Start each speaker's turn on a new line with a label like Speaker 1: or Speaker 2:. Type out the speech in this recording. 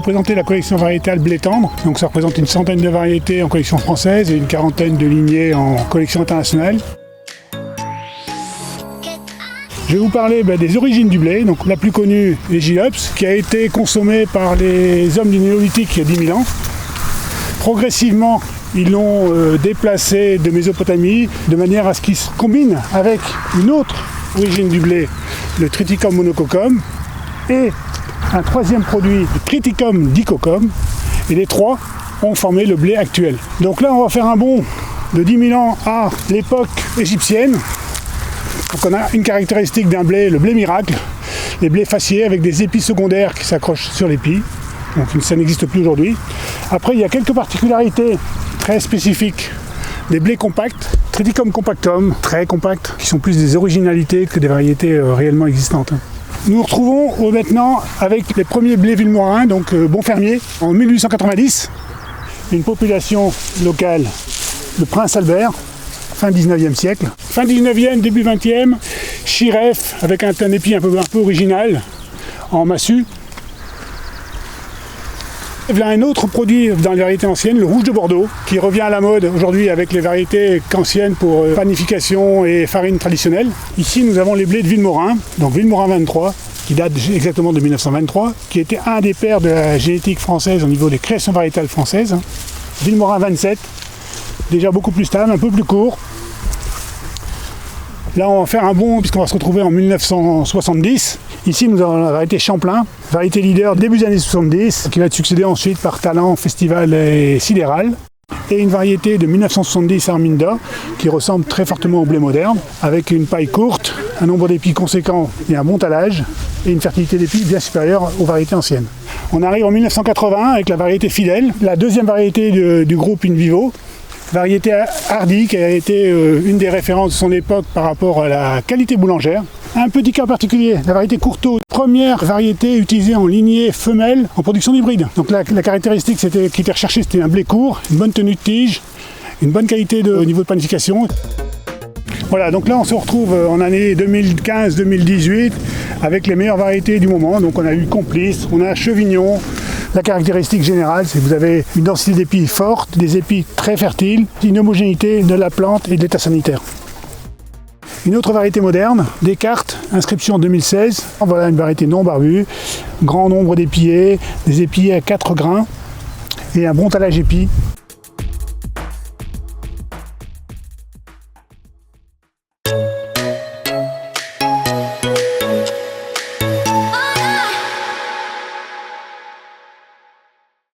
Speaker 1: vous présenter la collection variétale blé tendre. Donc ça représente une centaine de variétés en collection française et une quarantaine de lignées en collection internationale. Je vais vous parler des origines du blé. Donc la plus connue, l'Égypte, qui a été consommée par les hommes du Néolithique il y a 10 000 ans. Progressivement, ils l'ont déplacé de Mésopotamie de manière à ce qu'il se combine avec une autre origine du blé, le Triticum monococcum, et un troisième produit, le Triticum dicoccum, et les trois ont formé le blé actuel. Donc là, on va faire un bond de 10 000 ans à l'époque égyptienne. Donc on a une caractéristique d'un blé, le blé miracle, les blés faciés avec des épis secondaires qui s'accrochent sur l'épi. Donc ça n'existe plus aujourd'hui. Après, il y a quelques particularités très spécifiques. Des blés compacts, Triticum compactum, très compacts, qui sont plus des originalités que des variétés réellement existantes. Nous nous retrouvons maintenant avec les premiers blés villemorins, donc Bonfermier, en 1890. Une population locale, le Prince Albert, fin 19e siècle. Fin 19e, début 20e, Chiref, avec un épi un peu original, en massue. Il y a un autre produit dans les variétés anciennes, le rouge de Bordeaux, qui revient à la mode aujourd'hui avec les variétés anciennes pour panification et farine traditionnelle. Ici, nous avons les blés de Villemorin, donc Villemorin 23, qui date exactement de 1923, qui était un des pères de la génétique française au niveau des créations variétales françaises. Villemorin 27, déjà beaucoup plus stable, un peu plus court. Là, on va faire un bond puisqu'on va se retrouver en 1970. Ici, nous avons la variété Champlain, variété leader début des années 70, qui va être succédée ensuite par Talent, Festival et Sidéral. Et une variété de 1970 Arminda, qui ressemble très fortement au blé moderne, avec une paille courte, un nombre d'épis conséquent et un bon talage, et une fertilité d'épis bien supérieure aux variétés anciennes. On arrive en 1980 avec la variété Fidèle, la deuxième variété du groupe In Vivo. Variété hardie qui a été une des références de son époque par rapport à la qualité boulangère. Un petit cas particulier, la variété Courtauld, première variété utilisée en lignée femelle en production d'hybride. Donc la caractéristique qui était recherchée, c'était un blé court, une bonne tenue de tige, une bonne qualité au niveau de panification. Voilà, donc là on se retrouve en année 2015-2018 avec les meilleures variétés du moment. Donc on a eu Complice, on a Chevignon. La caractéristique générale, c'est que vous avez une densité d'épis forte, des épis très fertiles, une homogénéité de la plante et de l'état sanitaire. Une autre variété moderne, Descartes, inscription en 2016. Voilà une variété non barbue, grand nombre d'épillés, des épillés à 4 grains et un bon talage épi